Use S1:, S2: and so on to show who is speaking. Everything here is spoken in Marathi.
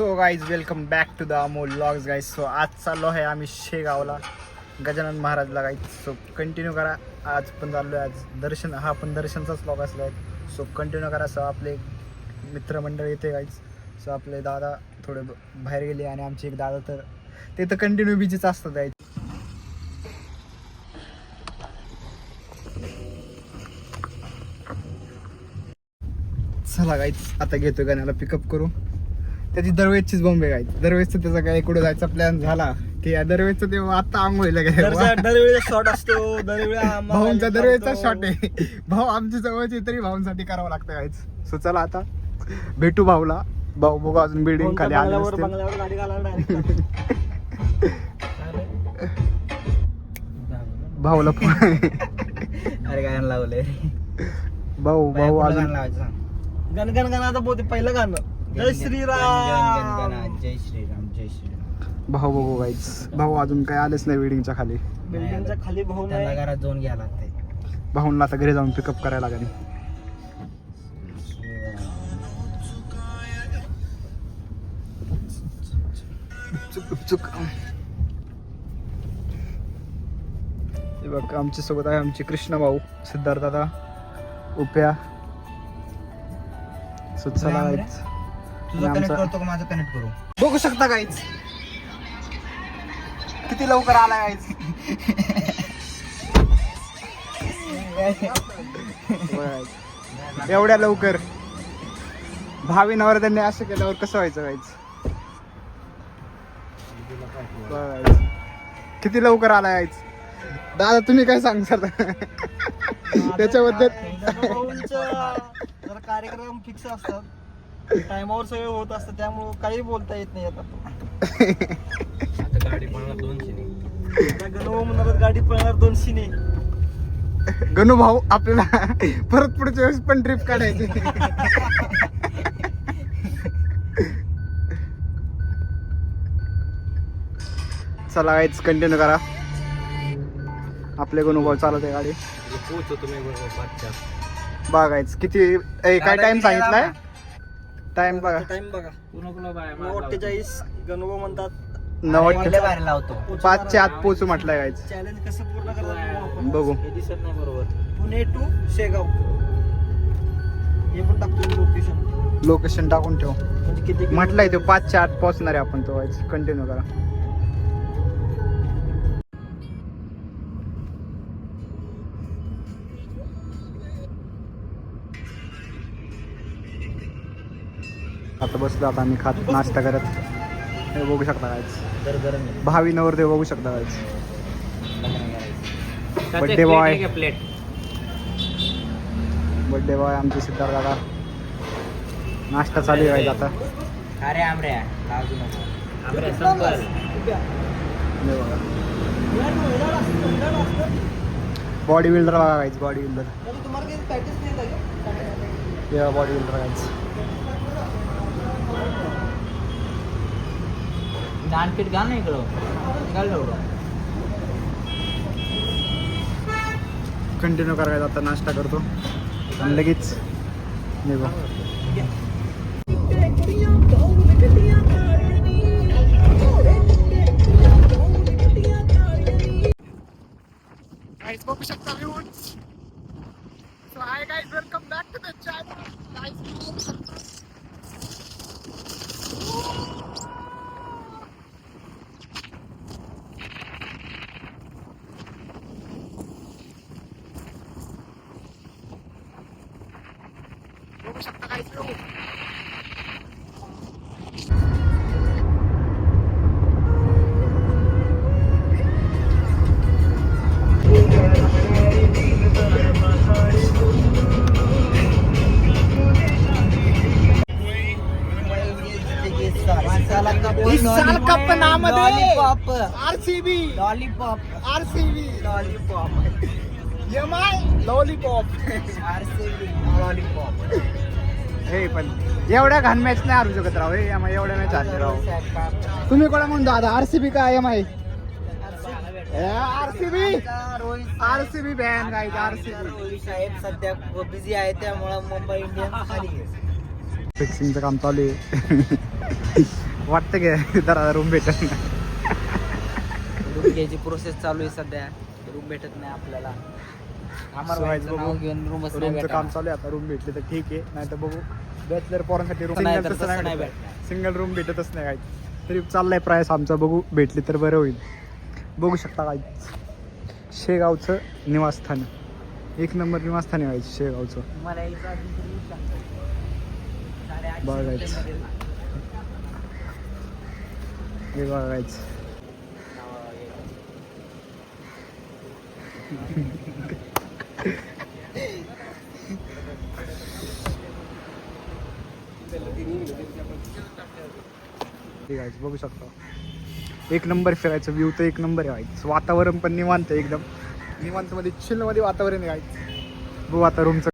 S1: So guys welcome back to the Amol vlogs guys. So आज चाललो आहे आम्ही शेगावला गजानन महाराजला गाईज. सो कंटिन्यू करा. आज पण चाललो आहे, आज दर्शन, हा पण दर्शनचाच व्लॉग असला आहे. सो कंटिन्यू करा. सो आपले मित्रमंडळ येते गाईज. सो आपले दादा थोडे बाहेर गेले आणि आमचे एक दादा तर ते तर कंटिन्यू बिजीच असतात गाईज. चला गाईज आता घेतो गाण्याला पिकअप करू. त्याची दरवेळचीच बॉम्बे गायची. दरवेळेस त्याचा काय कुठं जायचा प्लॅन झाला की दरवेळेस ते आता आंघोळीला
S2: दरवेळेला शॉट असतो.
S1: भाऊंचा दरवेळेचा शॉट आहे. भाऊ आमच्या जवळचे तरी भाऊंसाठी करावं लागतं गायच. सो चला आता भेटू भाऊला. भाऊ बघू अजून बिल्डिंग खाली आले भाऊला
S2: अरे गाणं लावले
S1: भाऊ भाऊ अजून
S2: गणगण गाणं आता पहिलं गाणं जय श्रीराम जय श्रीराम जय श्रीराम.
S1: भाऊ बघू गाईच. भाऊ अजून काय आलेच नाही बिल्डिंगच्या खाली.
S2: बिल्डिंगच्या खाली भाऊ नाही, घरात जाऊन घ्यायला लागतंय.
S1: भाऊंना आता घरी जाऊन पिकअप करायला लागेल. बघ आमच्या सोबत आहे आमचे कृष्ण भाऊ, सिद्धार्थ दादा, उप्या. चला
S2: कनेक्ट करतो का माझं कनेक्ट करू.
S1: बघू शकता गाईच किती लवकर आला गाईच. एवढ्या लवकर भावी नवरदेवाने असं केल्यावर कसं व्हायचं गाईच. किती लवकर आला गाईच. दादा तुम्ही काय सांगता त्याच्याबद्दल.
S2: जरा कार्यक्रम फिक्स असतात, टाइमावर सगळं होत असतं, त्यामुळं काही बोलता येत नाही. आता गाडी पळणार 200 ने. गणू म्हणणार गाडी पळणार 200 ने.
S1: गणू भाऊ आपल्याला परत पुढच्या वेळेस पण ट्रिप काढायची. चला गाईच कंटिन्यू करा. आपले गणू भाऊ चालत आहे गाडी. बघायच किती काय टाइम सांगितलाय. टाइम बघा.
S2: टाइम बघा. 49 गणू म्हणतात
S1: 9 5च्या आत पोहोचू म्हटलंय गाईच.
S2: चॅलेंज कसं पूर्ण करतात
S1: बघू.
S2: दिसत नाही बरोबर. पुणे टू शेगाव हे पण टाकतो
S1: लोकेशन टाकून ठेव.
S2: म्हणजे किती
S1: म्हटलंय तो 5च्या आत पोहोचणार आहे आपण. तो गाईच कंटिन्यू करा. आता बसलो आता आम्ही खात नाश्ता करत. हे बघू शकता गाईच. भावी नवरदेव बघू शकता गाईच. बर्थडे बॉय बर्थडे बॉय आमचे सिद्धार्थ दादा. नाश्ता चालू आहे आता.
S2: अरे आमऱ्या
S1: बॉडी बिल्डर बघा गाईच. बॉडी बिल्डर बॉडी बिल्डर गाईच.
S2: दानपीठ घाल ना इकडं.
S1: कंटिन्यू करायचं आता. नाश्ता करतो आणि लगेच निघू. बघू शकता So hi guys, welcome back to the channel. Guys, बघू शकता guys लोक. इस साल कप नाम
S2: lollipop.
S1: RCB
S2: lollipop
S1: RCB
S2: lollipop
S1: MI lollipop.
S2: Lollipop.
S1: हे पण एवढ्या घाण मॅच नाही हारू शकत राव. हे एवढ्या मॅच हारले राव. तुम्ही कोणा म्हणून दादा आरसीबी का MI. RCB RCB ban guys. RCB
S2: साहेब सध्या बिझी आहे त्यामुळे मुंबई इंडियन्स खाली आहे.
S1: फिक्सिंगचं काम चालू आहे. वाटतं की जरा रूम भेटत नाही.
S2: रूम घ्यायची प्रोसेस चालू आहे सध्या. रूम भेटत नाही आपल्याला. आम्हाला
S1: So,
S2: व्हायचं
S1: बघू.
S2: नाव घेऊन रूमच नाही
S1: रूमचं काम
S2: भेटणार.
S1: चालू आहे आता. रूम भेटली तर ठीक आहे, नाही तर बघू बॅचलर पोरांसाठी रूम
S2: नाही तर तसं नाही
S1: सिंगल रूम भेटतच नाही काय. तरी चाललाय प्रयास आमचा, बघू भेटली तर बरं होईल. बघू शकता काय शेगावचं निवासस्थान, एक नंबर निवासस्थान आहे शेगावचं.
S2: मला यायचं अजून तरी येऊ शकतं. 850
S1: बघायचं.
S2: रुपयामध्ये
S1: हे बघायचं. ठीक आहे, बघू शकता एक नंबर फिरायचं. व्ह्यू तर एक नंबर आहे. वातावरण पण निवांत आहे एकदम. निवांत मध्ये चिल मध्ये वातावरण आहे. बघू आता रूमचं